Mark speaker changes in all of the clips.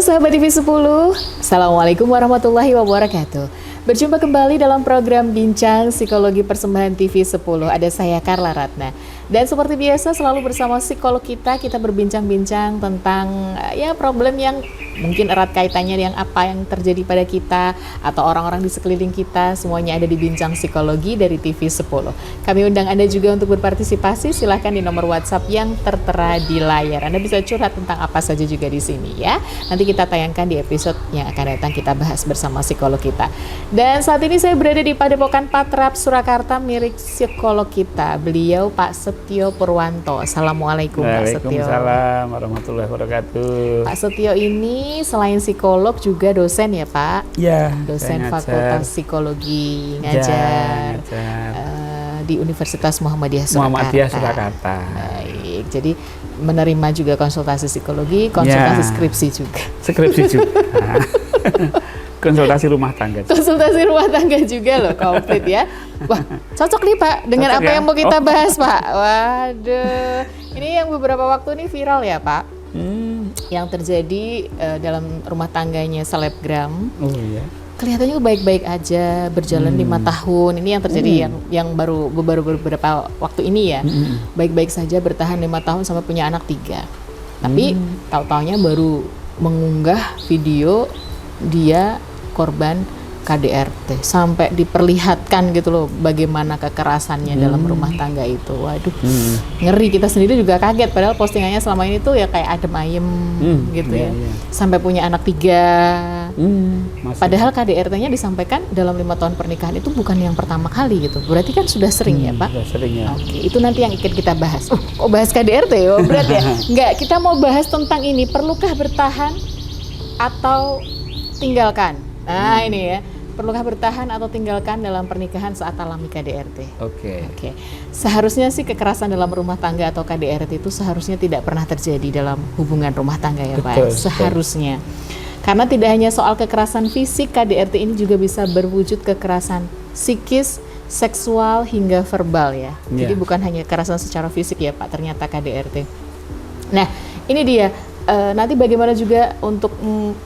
Speaker 1: sahabat TV 10, Assalamualaikum warahmatullahi wabarakatuh. Berjumpa kembali dalam program Bincang Psikologi Persembahan TV 10. Ada saya Carla Ratna. Dan seperti biasa selalu bersama psikolog kita berbincang-bincang tentang problem yang mungkin erat kaitannya dengan apa yang terjadi pada kita atau orang-orang di sekeliling kita. Semuanya ada di Bincang Psikologi dari TV 10. Kami undang Anda juga untuk berpartisipasi. Silahkan di nomor WhatsApp yang tertera di layar. Anda bisa curhat tentang apa saja juga di sini ya. Nanti kita tayangkan di episode yang akan datang, kita bahas bersama psikolog kita. Dan saat ini saya berada di Padepokan Patrap, Surakarta, milik psikolog kita. Beliau Pak Setio Purwanto. Assalamualaikum Pak Setio.
Speaker 2: Waalaikumsalam warahmatullahi wabarakatuh.
Speaker 1: Pak Setio ini selain psikolog juga dosen ya Pak?
Speaker 2: Ya,
Speaker 1: dosen Fakultas Psikologi, ngajar di Universitas Muhammadiyah
Speaker 2: Surakarta.
Speaker 1: Baik, jadi menerima juga konsultasi psikologi, konsultasi skripsi juga.
Speaker 2: Skripsi juga. Konsultasi rumah tangga.
Speaker 1: Konsultasi rumah tangga juga loh, komplit ya. Wah, cocok nih Pak dengan cocok apa ya? Yang mau kita bahas Pak. Waduh, ini yang beberapa waktu ini viral ya Pak. Yang terjadi dalam rumah tangganya selebgram.
Speaker 2: Oh iya.
Speaker 1: Kelihatannya baik-baik aja, berjalan 5 tahun. Ini yang terjadi yang baru beberapa waktu ini ya. Baik-baik saja bertahan 5 tahun sampai punya anak 3. Tapi tahu-taunya baru mengunggah video dia korban KDRT sampai diperlihatkan gitu loh bagaimana kekerasannya dalam rumah tangga itu. Waduh, ngeri, kita sendiri juga kaget padahal postingannya selama ini tuh ya kayak adem ayem gitu ya. Sampai punya anak 3. Padahal KDRT-nya disampaikan dalam 5 tahun pernikahan itu bukan yang pertama kali gitu. Berarti kan sudah sering ya Pak?
Speaker 2: Sudah sering ya.
Speaker 1: Oke, itu nanti yang akan kita bahas. Kok bahas KDRT ya? Berat ya? Enggak, kita mau bahas tentang ini. Perlukah bertahan atau tinggalkan? Nah ini ya, perlukah bertahan atau tinggalkan dalam pernikahan saat alami KDRT?
Speaker 2: Oke.
Speaker 1: Seharusnya sih kekerasan dalam rumah tangga atau KDRT itu seharusnya tidak pernah terjadi dalam hubungan rumah tangga ya Pak. Seharusnya. Karena tidak hanya soal kekerasan fisik, KDRT ini juga bisa berwujud kekerasan psikis, seksual hingga verbal ya. Jadi bukan hanya kekerasan secara fisik ya Pak, ternyata KDRT. Nah ini dia. Nanti bagaimana juga untuk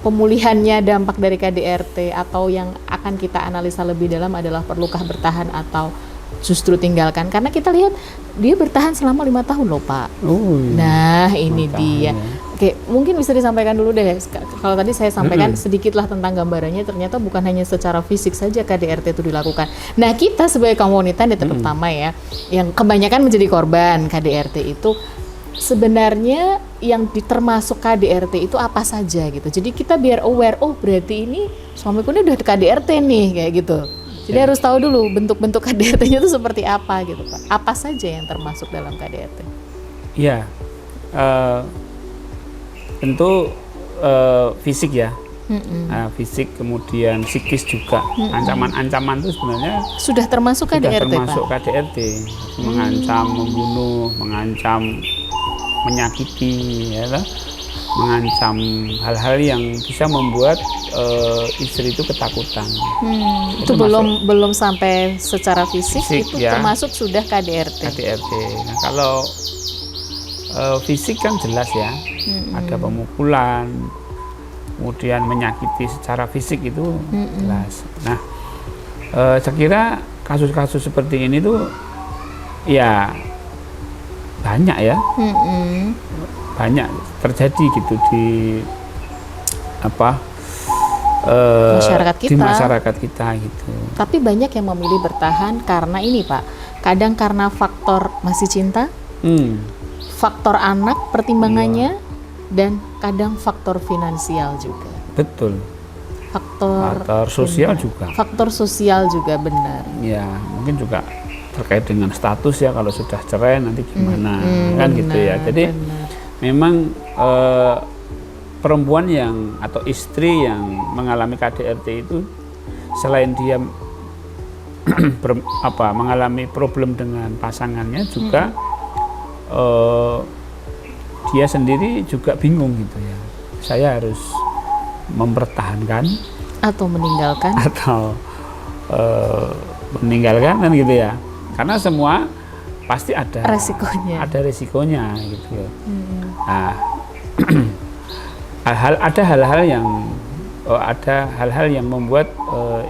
Speaker 1: pemulihannya dampak dari KDRT atau yang akan kita analisa lebih dalam adalah perlukah bertahan atau justru tinggalkan, karena kita lihat dia bertahan selama 5 tahun loh Pak. Nah ini dia. Oke, mungkin bisa disampaikan dulu deh. Kalau tadi saya sampaikan sedikit lah tentang gambarannya, ternyata bukan hanya secara fisik saja KDRT itu dilakukan. Nah kita sebagai kaum wanita terutama ya, yang kebanyakan menjadi korban KDRT itu, sebenarnya yang termasuk KDRT itu apa saja gitu. Jadi kita biar aware, oh berarti ini suamiku ini udah KDRT nih kayak gitu. Jadi harus tahu dulu bentuk-bentuk KDRT-nya itu seperti apa gitu Pak. Apa saja yang termasuk dalam KDRT?
Speaker 2: Iya, tentu fisik ya. Fisik, kemudian psikis juga. Ancaman-ancaman itu sebenarnya
Speaker 1: sudah termasuk KDRT,
Speaker 2: termasuk
Speaker 1: Pak?
Speaker 2: KDRT. Mengancam, membunuh, mengancam, menyakiti, mengancam hal-hal yang bisa membuat istri itu ketakutan.
Speaker 1: Itu belum sampai secara fisik itu ya, termasuk sudah KDRT.
Speaker 2: Nah kalau fisik kan jelas ya, ada pemukulan, kemudian menyakiti secara fisik itu jelas. Nah, saya kira kasus-kasus seperti ini tuh ya banyak ya, banyak terjadi gitu di masyarakat kita gitu.
Speaker 1: Tapi banyak yang memilih bertahan karena ini Pak, kadang karena faktor masih cinta, faktor anak pertimbangannya, dan kadang faktor finansial juga.
Speaker 2: Betul. Faktor sosial juga. Faktor
Speaker 1: sosial juga benar.
Speaker 2: Ya, mungkin juga terkait dengan status ya, kalau sudah cerai nanti gimana kan benar, gitu ya. Jadi memang perempuan yang atau istri yang mengalami KDRT itu selain dia mengalami problem dengan pasangannya juga dia sendiri juga bingung gitu ya. Saya harus mempertahankan
Speaker 1: atau
Speaker 2: meninggalkan kan gitu ya. Karena semua pasti ada
Speaker 1: resikonya
Speaker 2: gitu. Nah, ada hal-hal yang membuat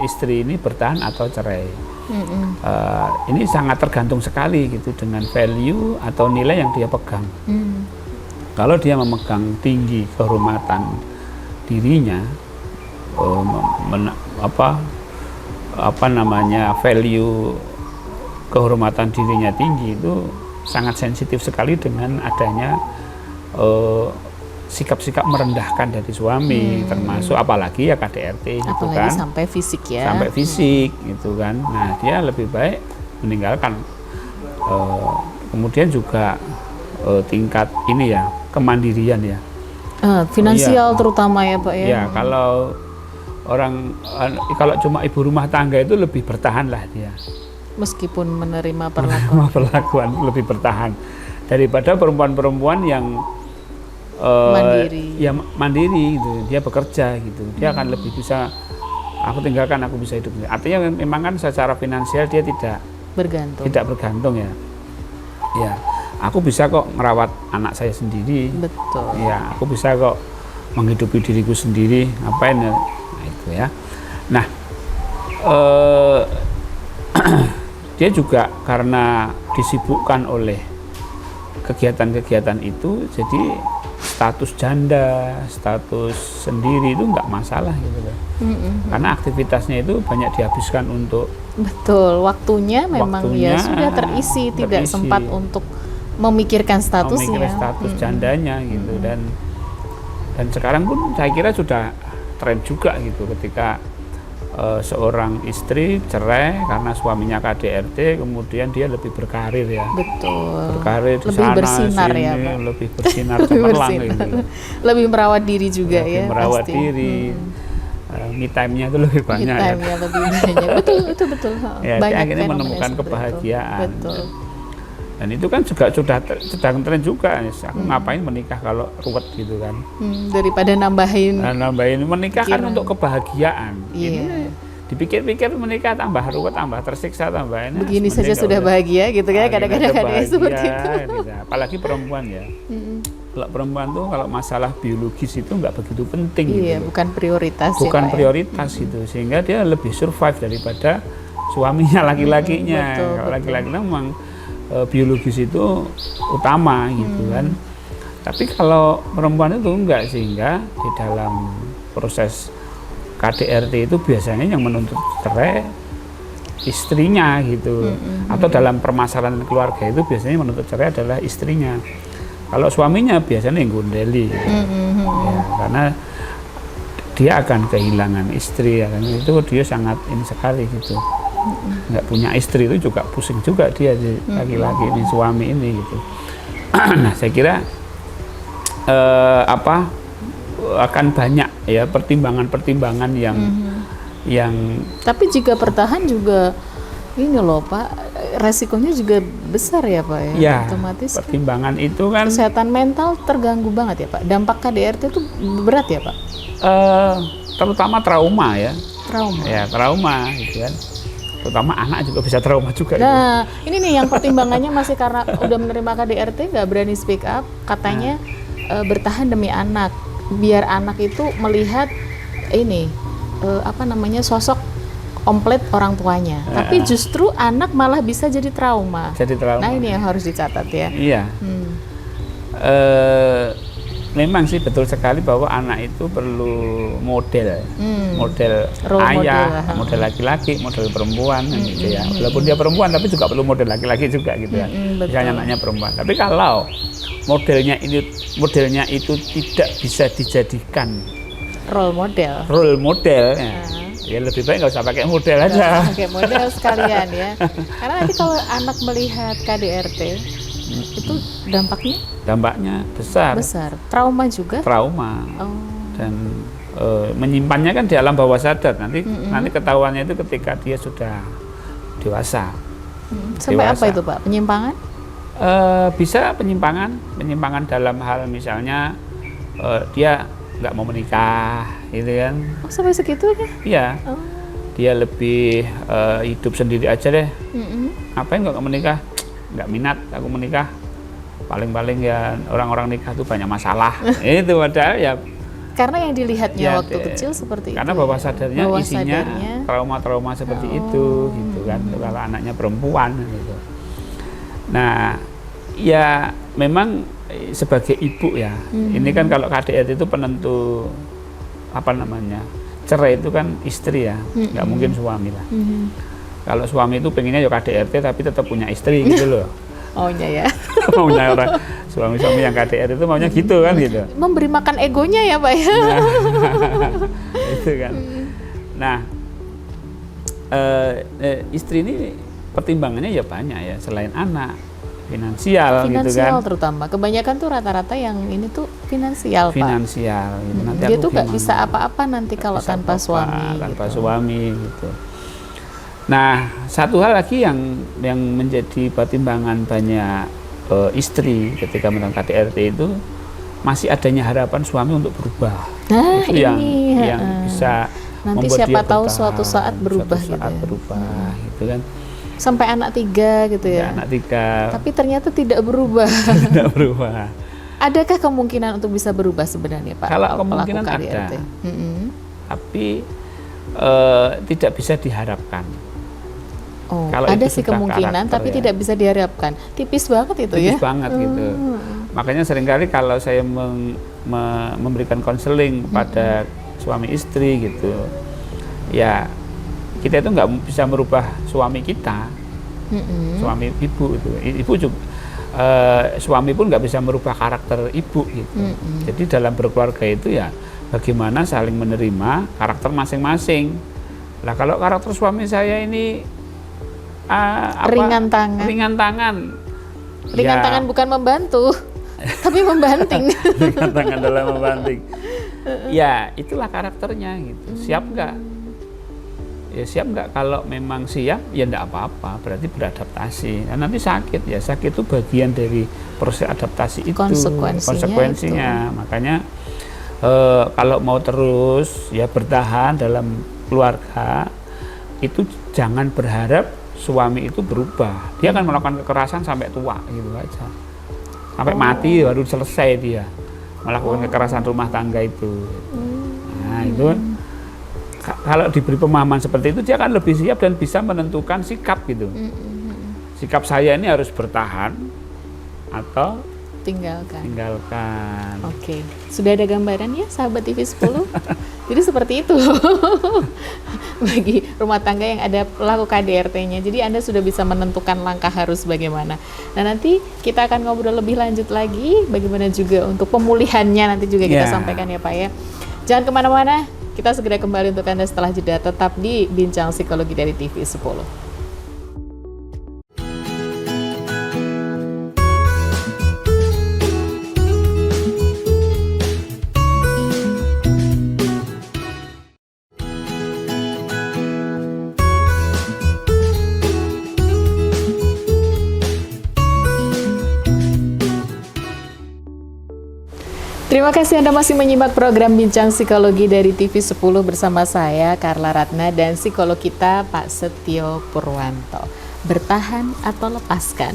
Speaker 2: istri ini bertahan atau cerai. Ini sangat tergantung sekali gitu dengan value atau nilai yang dia pegang. Kalau dia memegang tinggi kehormatan dirinya, value kehormatan dirinya tinggi, itu sangat sensitif sekali dengan adanya sikap-sikap merendahkan dari suami, termasuk apalagi ya KDRT gitu
Speaker 1: apalagi
Speaker 2: kan,
Speaker 1: sampai fisik ya,
Speaker 2: sampai fisik gitu kan. Nah, dia lebih baik meninggalkan. Kemudian juga tingkat ini ya, kemandirian ya,
Speaker 1: finansial terutama ya Pak ya.
Speaker 2: Ya, kalau cuma ibu rumah tangga itu lebih bertahan lah dia,
Speaker 1: meskipun menerima
Speaker 2: perlakuan lebih bertahan daripada perempuan-perempuan yang
Speaker 1: mandiri.
Speaker 2: Ya mandiri gitu, dia bekerja gitu, dia akan lebih bisa, aku tinggalkan aku bisa hidup. Artinya memang kan secara finansial dia tidak bergantung ya. Ya, aku bisa kok merawat anak saya sendiri.
Speaker 1: Betul.
Speaker 2: Ya, aku bisa kok menghidupi diriku sendiri, ngapain ya? Nah, itu ya. Nah, dia juga karena disibukkan oleh kegiatan-kegiatan itu, jadi status janda, status sendiri itu nggak masalah gitu loh. Karena aktivitasnya itu banyak dihabiskan untuk,
Speaker 1: betul, waktunya memang ya sudah terisi, tidak sempat untuk memikirkan statusnya,
Speaker 2: status jandanya gitu. Dan sekarang pun saya kira sudah tren juga gitu, ketika seorang istri cerai karena suaminya KDRT, kemudian dia lebih berkarir ya.
Speaker 1: Betul.
Speaker 2: Berkarir di
Speaker 1: lebih
Speaker 2: sana,
Speaker 1: bersinar
Speaker 2: sini,
Speaker 1: ya Pak.
Speaker 2: Lebih bersinar cemerlang gitu.
Speaker 1: Lebih merawat diri juga
Speaker 2: lebih
Speaker 1: ya.
Speaker 2: Merawat
Speaker 1: pasti.
Speaker 2: diri. Me time-nya itu lebih banyak.
Speaker 1: Me time-nya lebih banyak. Betul.
Speaker 2: Ya,
Speaker 1: banyak
Speaker 2: akhirnya menemukan kebahagiaan.
Speaker 1: Betul.
Speaker 2: Dan itu kan juga sudah sedang tren juga. Aku ngapain menikah kalau ruwet gitu kan.
Speaker 1: Daripada nambahin
Speaker 2: menikah kan untuk kebahagiaan.
Speaker 1: Iya.
Speaker 2: Dipikir-pikir menikah tambah ruwet, tambah tersiksa, tambah ini.
Speaker 1: Begini saja sudah bahagia gitu kan, kadang-kadang seperti itu.
Speaker 2: Gitu. Apalagi perempuan ya. Kalau perempuan tuh kalau masalah biologis itu nggak begitu penting.
Speaker 1: Iya,
Speaker 2: gitu.
Speaker 1: Bukan prioritas.
Speaker 2: Bukan
Speaker 1: ya,
Speaker 2: prioritas gitu, sehingga dia lebih survive daripada suaminya laki-lakinya. Kalau laki-laki memang biologis itu utama gitu kan. Tapi kalau perempuan itu enggak, sehingga di dalam proses KDRT itu biasanya yang menuntut cerai istrinya gitu. Atau dalam permasalahan keluarga itu biasanya menuntut cerai adalah istrinya. Kalau suaminya biasanya yang gondeli gitu. Ya, karena dia akan kehilangan istri ya kan, itu dia sangat ini sekali gitu. Nggak punya istri itu juga pusing juga dia, laki-laki ini, suami ini gitu. Nah, saya kira akan banyak ya pertimbangan-pertimbangan yang
Speaker 1: tapi jika bertahan juga ini loh Pak, resikonya juga besar ya Pak ya.
Speaker 2: Ya,
Speaker 1: otomatis
Speaker 2: pertimbangan itu kan
Speaker 1: kesehatan mental terganggu banget ya Pak. Dampak KDRT itu berat ya Pak?
Speaker 2: Terutama trauma ya. Trauma gitu kan. Terutama anak juga bisa trauma juga.
Speaker 1: Nah, ini nih yang pertimbangannya masih karena udah menerima KDRT nggak berani speak up, katanya bertahan demi anak, biar anak itu melihat ini sosok komplit orang tuanya. Tapi justru anak malah bisa jadi trauma. Nah, ini yang harus dicatat ya.
Speaker 2: Iya. Memang sih betul sekali bahwa anak itu perlu model ayah, model laki-laki, model perempuan gitu ya. Walaupun dia perempuan tapi juga perlu model laki-laki juga gitu ya. Misalnya anaknya perempuan. Tapi kalau modelnya itu tidak bisa dijadikan
Speaker 1: role model
Speaker 2: ya lebih baik nggak usah pakai model aja.
Speaker 1: Pakai model sekalian ya. Karena nanti kalau anak melihat KDRT itu dampaknya besar. Trauma juga. Dan menyimpannya kan di alam bawah sadar. Nanti ketahuannya itu ketika dia sudah dewasa. Sampai apa itu Pak? Penyimpangan?
Speaker 2: Bisa penyimpangan dalam hal misalnya dia nggak mau menikah, gitu kan?
Speaker 1: Sampai segitu ya?
Speaker 2: Iya. Dia lebih hidup sendiri aja deh. Ngapain kok menikah? Nggak minat aku menikah, paling ya orang-orang nikah tuh banyak masalah. Itu padahal ya
Speaker 1: Karena yang dilihatnya
Speaker 2: Ya,
Speaker 1: waktu kecil seperti
Speaker 2: karena
Speaker 1: itu.
Speaker 2: bawah sadarnya
Speaker 1: Bawah
Speaker 2: isinya
Speaker 1: sadarnya.
Speaker 2: trauma-trauma seperti itu gitu kan, kalau anaknya perempuan gitu. Nah, ya memang sebagai ibu ya, ini kan kalau KDRT itu penentu apa namanya, cerai itu kan istri ya, nggak mungkin suami lah. Kalau suami itu pengennya ya KDRT tapi tetap punya istri gitu loh.
Speaker 1: Maunya ya.
Speaker 2: Maunya orang suami-suami yang KDRT itu maunya gitu kan gitu.
Speaker 1: Memberi makan egonya ya Pak ya.
Speaker 2: Nah, itu kan. Nah, istri ini pertimbangannya ya banyak ya, selain anak, finansial gitu kan.
Speaker 1: Terutama kebanyakan tuh rata-rata yang ini tuh finansial Pak.
Speaker 2: Finansial gitu. Nanti
Speaker 1: Dia
Speaker 2: aku
Speaker 1: tuh nggak
Speaker 2: gimana?
Speaker 1: bisa apa-apa nanti kalau
Speaker 2: Bisa
Speaker 1: tanpa
Speaker 2: apa-apa,
Speaker 1: suami
Speaker 2: tanpa
Speaker 1: gitu.
Speaker 2: suami gitu. Nah, satu hal lagi yang menjadi pertimbangan banyak istri ketika menentang KDRT itu masih adanya harapan suami untuk berubah.
Speaker 1: Nah,
Speaker 2: Itu yang bisa
Speaker 1: nanti
Speaker 2: membuat
Speaker 1: siapa
Speaker 2: dia
Speaker 1: tahu
Speaker 2: bertahan,
Speaker 1: suatu saat berubah
Speaker 2: suatu saat
Speaker 1: gitu ya.
Speaker 2: berubah gitu kan.
Speaker 1: Sampai anak 3 gitu ya.
Speaker 2: Anak 3
Speaker 1: Tapi ternyata tidak berubah.
Speaker 2: tidak berubah.
Speaker 1: Adakah kemungkinan untuk bisa berubah sebenarnya Pak?
Speaker 2: Kalau
Speaker 1: pelaku
Speaker 2: kemungkinan
Speaker 1: KDRT?
Speaker 2: ada. Tapi tidak bisa diharapkan.
Speaker 1: Oh,
Speaker 2: Kalau
Speaker 1: ada
Speaker 2: itu
Speaker 1: sih
Speaker 2: sudah
Speaker 1: kemungkinan,
Speaker 2: karakter
Speaker 1: tapi
Speaker 2: ya.
Speaker 1: tidak bisa diharapkan. Tipis banget itu ya.
Speaker 2: Tipis banget gitu. Makanya seringkali kalau saya memberikan konseling pada suami istri gitu, ya kita itu nggak bisa merubah suami kita, suami ibu itu. Ibu juga, suami pun nggak bisa merubah karakter ibu gitu. Jadi dalam berkeluarga itu ya bagaimana saling menerima karakter masing-masing. Lah kalau karakter suami saya ini
Speaker 1: ringan tangan.
Speaker 2: Ringan tangan.
Speaker 1: Ringan
Speaker 2: Ya,
Speaker 1: tangan bukan membantu, tapi membanting.
Speaker 2: ringan tangan dalam membanting. Ya, itulah karakternya gitu. Siap nggak? Ya siap nggak? Kalau memang siap, ya nggak apa-apa. Berarti beradaptasi. Nah, nanti sakit ya. Sakit itu bagian dari proses adaptasi itu. Konsekuensinya. Makanya kalau mau terus ya bertahan dalam keluarga, itu jangan berharap suami itu berubah. Dia akan melakukan kekerasan sampai tua gitu aja. Sampai mati baru selesai dia melakukan kekerasan rumah tangga itu. Nah, itu kalau diberi pemahaman seperti itu dia akan lebih siap dan bisa menentukan sikap gitu. Sikap saya ini harus bertahan atau tinggalkan.
Speaker 1: Oke. Sudah ada gambaran ya sahabat TV 10? Jadi seperti itu bagi rumah tangga yang ada pelaku KDRT-nya. Jadi Anda sudah bisa menentukan langkah harus bagaimana. Nah, nanti kita akan ngobrol lebih lanjut lagi bagaimana juga untuk pemulihannya nanti juga kita sampaikan ya Pak ya. Jangan kemana-mana, kita segera kembali untuk Anda setelah jeda. Tetap di Bincang Psikologi dari TV 10. Terima kasih Anda masih menyimak program Bincang Psikologi dari TV 10 bersama saya, Carla Ratna, dan psikolog kita, Pak Setio Purwanto. Bertahan atau lepaskan?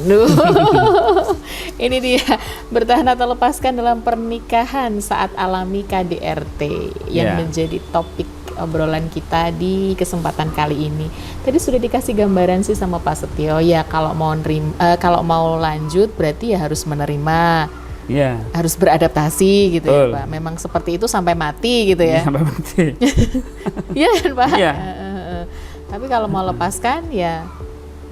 Speaker 1: Ini dia, bertahan atau lepaskan dalam pernikahan saat alami KDRT yang menjadi topik obrolan kita di kesempatan kali ini. Tadi sudah dikasih gambaran sih sama Pak Setio, ya kalau mau lanjut berarti ya harus menerima.
Speaker 2: Iya.
Speaker 1: Harus beradaptasi gitu.
Speaker 2: Betul.
Speaker 1: Ya Pak. Memang seperti itu sampai mati gitu ya.
Speaker 2: Sampai mati.
Speaker 1: Iya kan Pak?
Speaker 2: Iya.
Speaker 1: Tapi kalau mau lepaskan ya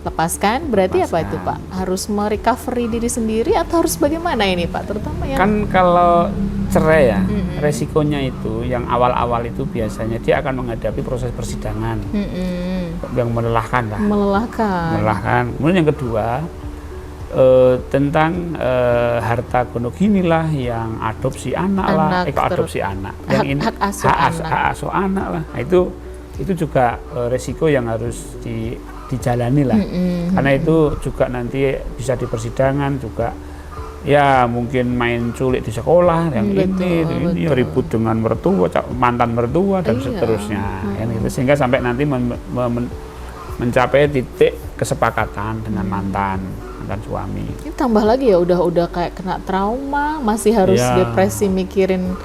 Speaker 1: lepaskan. Berarti apa itu Pak? Harus merecovery diri sendiri atau harus bagaimana ini Pak? Terutama yang
Speaker 2: Kan kalau cerai ya, resikonya itu yang awal-awal itu biasanya dia akan menghadapi proses persidangan yang melelahkan lah. Melelahkan. Kemudian yang kedua tentang harta gonogini lah, yang adopsi anak adopsi anak, yang ini
Speaker 1: hak asuh
Speaker 2: anak lah. Nah, itu juga resiko yang harus dijalani lah, karena itu juga nanti bisa di persidangan juga ya mungkin main culik di sekolah, yang ini ribut dengan mertua, mantan mertua dan seterusnya, sehingga sampai nanti mencapai titik kesepakatan dengan mantan. mantan suami.
Speaker 1: Ini tambah lagi ya udah kayak kena trauma, masih harus depresi mikirin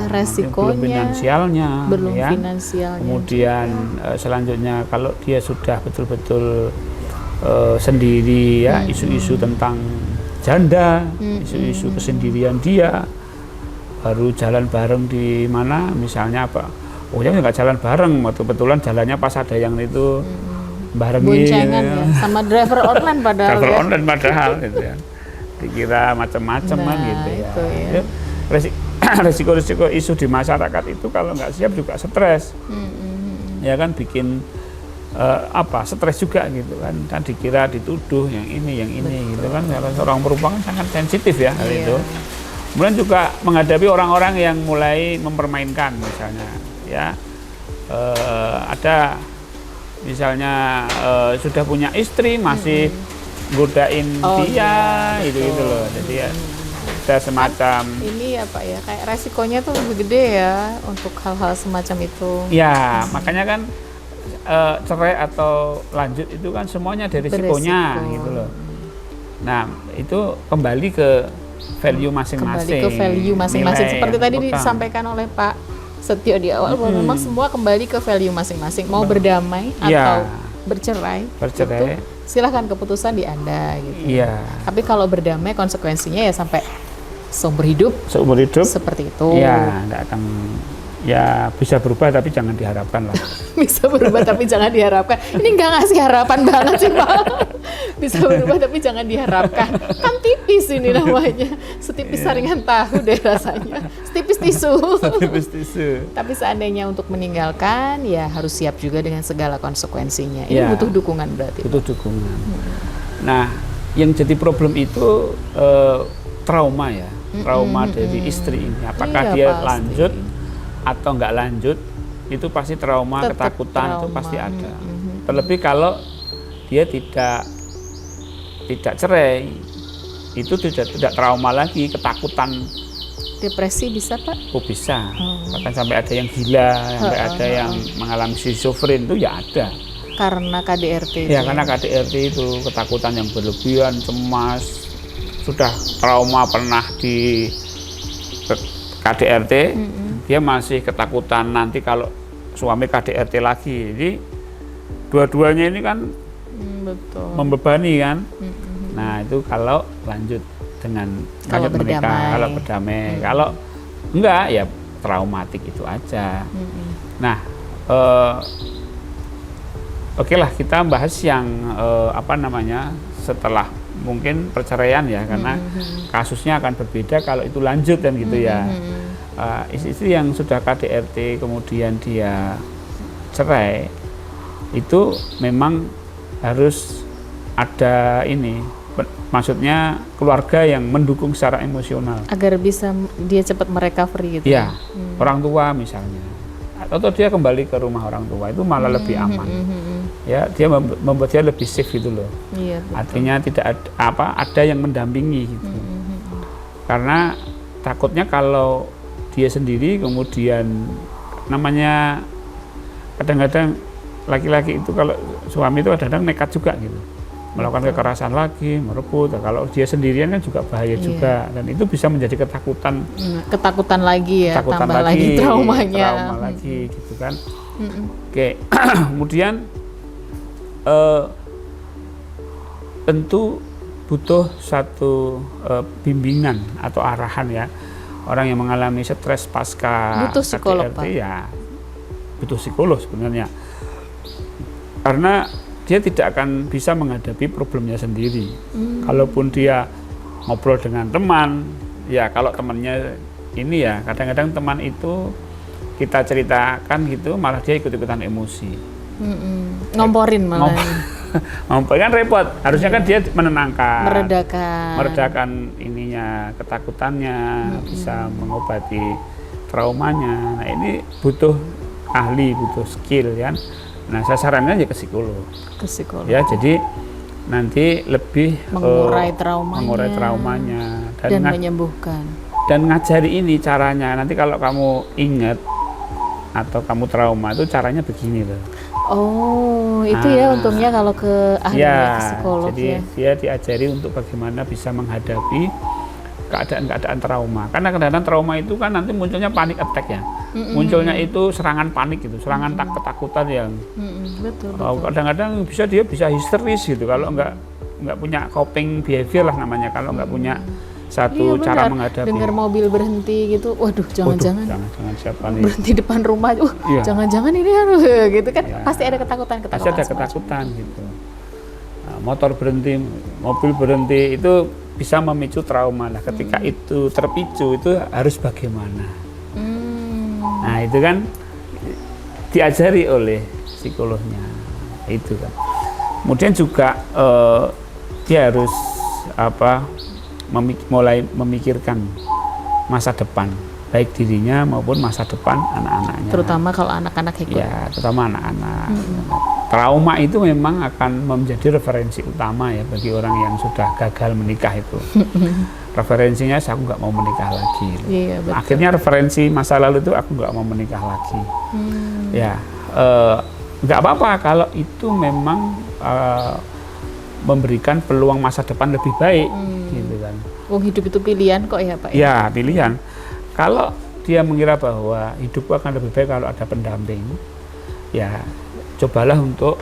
Speaker 1: resikonya,
Speaker 2: belum finansialnya,
Speaker 1: Kemudian
Speaker 2: selanjutnya kalau dia sudah betul-betul sendiri ya, isu-isu tentang janda, isu-isu kesendirian dia, baru jalan bareng di mana misalnya apa, oh ya nggak jalan bareng, kebetulan jalannya pas ada yang itu barengin
Speaker 1: boncengan ya, sama driver online padahal
Speaker 2: driver online padahal gitu ya, dikira macam-macam kan gitu ya. Resiko-resiko isu di masyarakat itu kalau nggak siap juga stres, ya kan, bikin stres juga gitu kan, dikira dituduh yang ini gitu kan. Kalau seorang perempuan sangat sensitif ya hal itu. Kemudian juga menghadapi orang-orang yang mulai mempermainkan misalnya ya, ada misalnya sudah punya istri masih godain dia gitu loh. Jadi ya ada semacam
Speaker 1: ini ya Pak ya, kayak resikonya tuh lebih gede ya untuk hal-hal semacam itu.
Speaker 2: Ya makanya kan cerai atau lanjut itu kan semuanya ada risikonya gitu loh. Nah itu kembali ke value masing-masing.
Speaker 1: Seperti tadi disampaikan oleh Pak Setio di awal, bahwa memang semua kembali ke value masing-masing. Mau berdamai atau bercerai, itu silahkan, keputusan di Anda gitu. Tapi kalau berdamai konsekuensinya ya sampai seumur hidup seperti itu.
Speaker 2: Nggak akan, ya bisa berubah tapi jangan diharapkan lah.
Speaker 1: Bisa berubah tapi jangan diharapkan. Ini nggak ngasih harapan banget sih Pak. Bisa berubah tapi jangan diharapkan. Kan tipis ini namanya. Setipis saringan tahu deh rasanya. Setipis tisu. Tapi seandainya untuk meninggalkan, ya harus siap juga dengan segala konsekuensinya. Ini butuh dukungan berarti.
Speaker 2: Butuh dukungan. Nah, yang jadi problem itu trauma ya. Trauma dari istri ini. Apakah dia pasti lanjut atau nggak lanjut, itu pasti trauma, ketakutan itu pasti ada. Terlebih kalau dia tidak cerai, itu tidak trauma lagi, ketakutan.
Speaker 1: Depresi bisa Pak?
Speaker 2: Oh bisa, bahkan sampai ada yang gila, sampai ada yang mengalami schizofren itu ya ada.
Speaker 1: Karena KDRT.
Speaker 2: Ya karena KDRT itu ketakutan yang berlebihan, cemas, sudah trauma pernah di KDRT, dia masih ketakutan nanti kalau suami KDRT lagi. Jadi dua-duanya ini kan membebani kan. Nah itu kalau lanjut dengan menikah, kalau berdamai. Kalau enggak ya traumatik itu aja. Nah oke lah, kita bahas yang setelah mungkin perceraian ya, karena kasusnya akan berbeda kalau itu lanjut dan gitu ya. Istri yang sudah KDRT kemudian dia cerai, itu memang harus ada maksudnya keluarga yang mendukung secara emosional
Speaker 1: agar bisa dia cepat merecovery gitu
Speaker 2: ya. Orang tua misalnya, atau dia kembali ke rumah orang tua, itu malah lebih aman. Ya, dia membuat dia lebih safe gitu loh. Artinya tidak ada yang mendampingi gitu. Karena takutnya kalau dia sendiri kemudian, namanya kadang-kadang laki-laki itu kalau suami itu kadang-kadang nekat juga gitu, melakukan kekerasan lagi, merebut. Kalau dia sendirian kan juga bahaya juga, dan itu bisa menjadi ketakutan
Speaker 1: lagi ya, tambah lagi traumanya,
Speaker 2: gitu kan. Oke. Kemudian tentu butuh satu bimbingan atau arahan ya. Orang yang mengalami stres pasca
Speaker 1: butuh psikolog,
Speaker 2: KDRT ya butuh psikolog sebenarnya, karena dia tidak akan bisa menghadapi problemnya sendiri. Kalaupun dia ngobrol dengan teman, ya kalau temannya ini ya kadang-kadang teman itu kita ceritakan gitu, malah dia ikut-ikutan emosi.
Speaker 1: Ngomporin malah.
Speaker 2: Ngompor kan repot. Harusnya kan dia menenangkan,
Speaker 1: meredakan
Speaker 2: ininya, ketakutannya, bisa mengobati traumanya. Nah ini butuh ahli, butuh skill kan. Nah saya sarankan ya ke psikolog. Ya jadi nanti lebih
Speaker 1: mengurai
Speaker 2: traumanya
Speaker 1: dan menyembuhkan.
Speaker 2: Dan ngajari ini caranya. Nanti kalau kamu ingat atau kamu trauma itu caranya begini loh.
Speaker 1: Oh, itu ya untungnya kalau ke ahli psikolog
Speaker 2: jadi
Speaker 1: ya.
Speaker 2: dia diajari untuk bagaimana bisa menghadapi keadaan-keadaan trauma. Karena kadang-kadang trauma itu kan nanti munculnya panic attack ya. Munculnya itu serangan panik gitu, serangan ketakutan yang
Speaker 1: betul.
Speaker 2: Kadang-kadang dia bisa histeris gitu kalau nggak punya coping behavior lah namanya, kalau nggak punya satu cara menghadapi.
Speaker 1: Dengar mobil berhenti gitu, waduh jangan-jangan
Speaker 2: siapa nih
Speaker 1: berhenti depan rumah, jangan-jangan ini harus gitu kan, pasti ada ketakutan.
Speaker 2: Pasti ada ketakutan gitu. Nah, motor berhenti, mobil berhenti itu bisa memicu trauma lah. Ketika itu terpicu itu harus bagaimana? Nah itu kan diajari oleh psikolognya itu kan. Kemudian juga dia harus mulai memikirkan masa depan, baik dirinya maupun masa depan anak-anaknya.
Speaker 1: Terutama kalau anak-anak
Speaker 2: ya, terutama anak-anak. Trauma itu memang akan menjadi referensi utama ya bagi orang yang sudah gagal menikah itu. Referensinya aku nggak mau menikah lagi.
Speaker 1: Iya, betul.
Speaker 2: Akhirnya referensi masa lalu itu aku nggak mau menikah lagi. Ya, nggak apa-apa kalau itu memang memberikan peluang masa depan lebih baik, gitu kan.
Speaker 1: Hidup itu pilihan kok ya Pak?
Speaker 2: Ya, pilihan. Kalau dia mengira bahwa hidup akan lebih baik kalau ada pendamping, ya cobalah untuk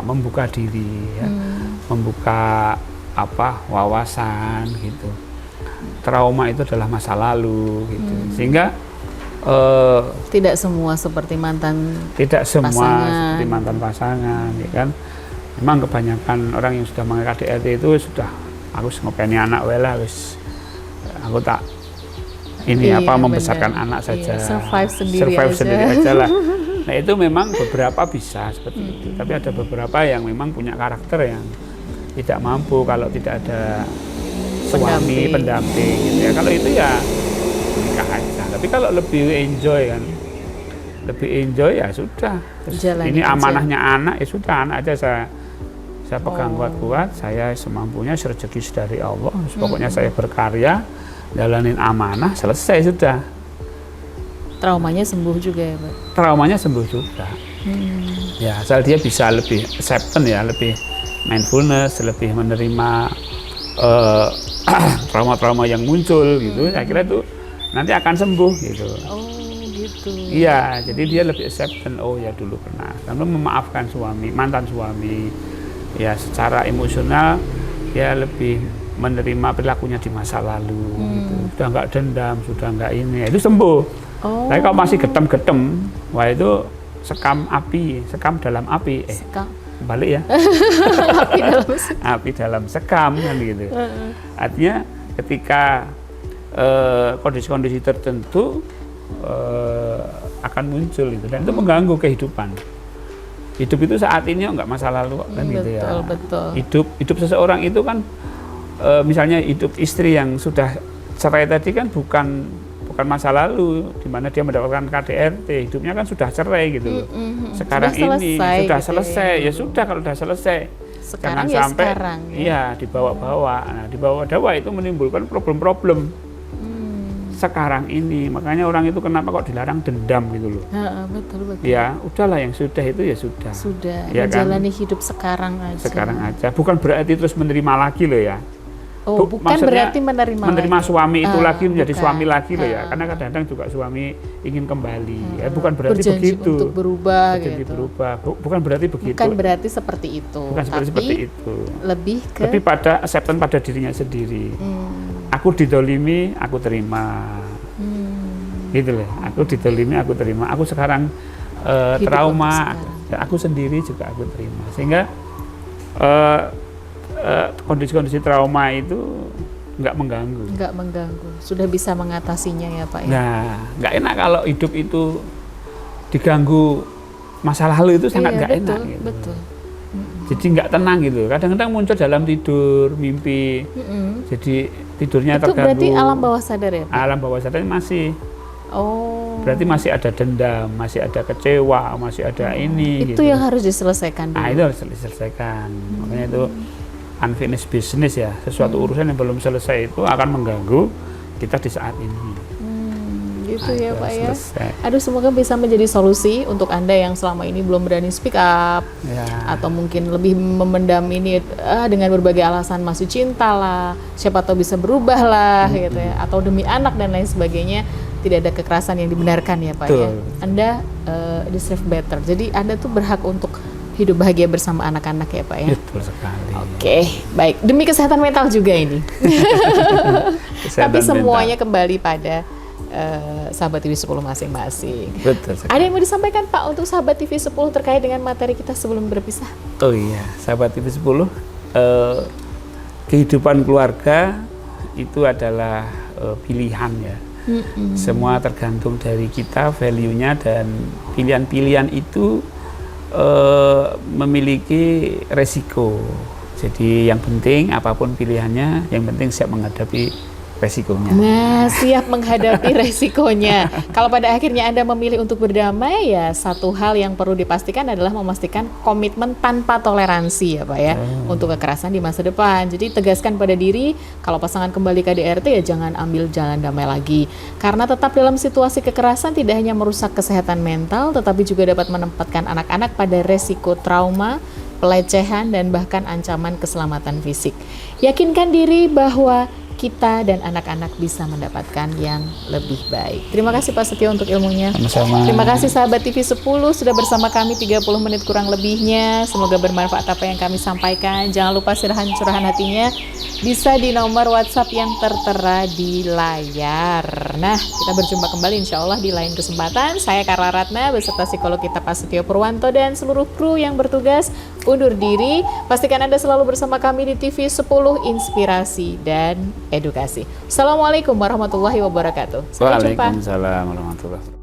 Speaker 2: membuka diri, ya. Membuka wawasan gitu. Trauma itu adalah masa lalu, gitu. Sehingga
Speaker 1: tidak semua seperti mantan
Speaker 2: pasangan, ya kan. Memang kebanyakan orang yang sudah mengalami KDRT itu sudah aku ngopeni anak wela wis aku tak membesarkan anak saja,
Speaker 1: survive sendiri
Speaker 2: aja lah. Nah itu memang beberapa bisa seperti itu, tapi ada beberapa yang memang punya karakter yang tidak mampu kalau tidak ada suami pendamping gitu ya. Kalau itu ya nikah aja. Tapi kalau lebih enjoy ya sudah. Ini amanahnya anak, ya sudah anak aja saya pegang kuat-kuat, saya semampunya, rezeki dari Allah. Pokoknya saya berkarya, jalanin amanah, selesai sudah.
Speaker 1: Traumanya sembuh juga ya Pak?
Speaker 2: Traumanya sembuh juga. Ya, asal dia bisa lebih acceptance ya, lebih mindfulness, lebih menerima trauma-trauma yang muncul gitu. Saya kira itu nanti akan sembuh gitu.
Speaker 1: Oh gitu.
Speaker 2: Iya, jadi dia lebih acceptance. Oh ya dulu pernah, lalu memaafkan mantan suami. Ya secara emosional dia lebih menerima perilakunya di masa lalu gitu. Sudah nggak dendam, sudah nggak ini, itu sembuh. Tapi kalau masih getem-getem, wah itu sekam dalam api. Balik ya. Api dalam sekam kan gitu. Artinya ketika kondisi-kondisi tertentu akan muncul itu, dan itu mengganggu kehidupan. Hidup itu saat ini nggak masa lalu kan gitu ya. Betul. Hidup seseorang itu kan misalnya hidup istri yang sudah cerai tadi kan bukan masa lalu di mana dia mendapatkan KDRT, hidupnya kan sudah cerai gitu loh. Sekarang ini sudah selesai. Ya sudah, kalau sudah selesai.
Speaker 1: Sekarang
Speaker 2: jangan sampai
Speaker 1: dibawa-bawa.
Speaker 2: Nah, dibawa-bawa itu menimbulkan problem-problem. Sekarang ini, makanya orang itu kenapa kok dilarang dendam gitu loh.
Speaker 1: Betul.
Speaker 2: Ya, udahlah yang sudah itu ya sudah.
Speaker 1: Ya menjalani hidup sekarang aja. Bukan berarti terus menerima lagi loh ya. Bukan berarti menerima
Speaker 2: suami itu lagi menjadi suami lagi loh ya. Karena kadang-kadang juga suami ingin kembali. Ya, bukan berarti begitu.
Speaker 1: Untuk berubah gitu.
Speaker 2: Bukan berarti begitu.
Speaker 1: Bukan berarti seperti itu.
Speaker 2: Seperti itu.
Speaker 1: Lebih
Speaker 2: pada acceptance pada dirinya sendiri. Aku didolimi, aku terima. Gitu loh. Aku didolimi, aku terima. Aku sekarang trauma, aku sendiri juga aku terima. Sehingga kondisi-kondisi trauma itu nggak mengganggu.
Speaker 1: Sudah bisa mengatasinya ya Pak ya.
Speaker 2: Nah, nggak enak kalau hidup itu diganggu masa lalu itu sangat nggak enak. Gitu.
Speaker 1: Betul.
Speaker 2: Jadi nggak tenang gitu. Kadang-kadang muncul dalam tidur, mimpi. Jadi tidurnya
Speaker 1: itu
Speaker 2: terganggu.
Speaker 1: Berarti alam bawah sadar ya Pak?
Speaker 2: Alam bawah sadar masih. Berarti masih ada dendam, masih ada kecewa, masih ada ini.
Speaker 1: Itu
Speaker 2: gitu.
Speaker 1: yang harus diselesaikan dulu.
Speaker 2: Nah itu harus diselesaikan. Makanya itu unfinished business ya. Sesuatu urusan yang belum selesai itu akan mengganggu kita di saat ini.
Speaker 1: itu ya Pak ya.
Speaker 2: Selesai.
Speaker 1: Aduh, semoga bisa menjadi solusi untuk Anda yang selama ini belum berani speak up atau mungkin lebih memendam ini dengan berbagai alasan masih cinta lah, siapa tahu bisa berubah lah gitu ya, atau demi anak dan lain sebagainya. Tidak ada kekerasan yang dibenarkan ya Pak ya. Anda deserve better. Jadi Anda tuh berhak untuk hidup bahagia bersama anak-anak ya Pak ya.
Speaker 2: Betul sekali.
Speaker 1: Oke, baik. Demi kesehatan mental juga ini. Tapi semuanya kembali pada sahabat TV 10 masing-masing.
Speaker 2: Betul sekali.
Speaker 1: Ada yang mau disampaikan Pak untuk sahabat TV 10 terkait dengan materi kita sebelum berpisah?
Speaker 2: Oh iya, sahabat TV 10, kehidupan keluarga itu adalah pilihan ya. Semua tergantung dari kita, value-nya, dan pilihan-pilihan itu memiliki resiko. Jadi yang penting apapun pilihannya, yang penting siap menghadapi resikonya.
Speaker 1: Nah, siap menghadapi resikonya. Kalau pada akhirnya Anda memilih untuk berdamai, ya satu hal yang perlu dipastikan adalah memastikan komitmen tanpa toleransi ya Pak ya, untuk kekerasan di masa depan. Jadi tegaskan pada diri, kalau pasangan kembali KDRT ya jangan ambil jalan damai lagi. Karena tetap dalam situasi kekerasan tidak hanya merusak kesehatan mental, tetapi juga dapat menempatkan anak-anak pada resiko trauma, pelecehan, dan bahkan ancaman keselamatan fisik. Yakinkan diri bahwa kita dan anak-anak bisa mendapatkan yang lebih baik. Terima kasih Pak Setio untuk ilmunya.
Speaker 2: Sama-sama.
Speaker 1: Terima kasih sahabat TV 10 sudah bersama kami 30 menit kurang lebihnya. Semoga bermanfaat apa yang kami sampaikan. Jangan lupa curahan hatinya bisa di nomor WhatsApp yang tertera di layar. Nah, kita berjumpa kembali insya Allah di lain kesempatan. Saya Karla Ratna beserta psikolog kita Pak Setio Purwanto dan seluruh kru yang bertugas undur diri. Pastikan Anda selalu bersama kami di TV 10 Inspirasi dan Edukasi. Assalamualaikum warahmatullahi wabarakatuh. Sampai jumpa.
Speaker 2: Waalaikumsalam warahmatullahi wabarakatuh.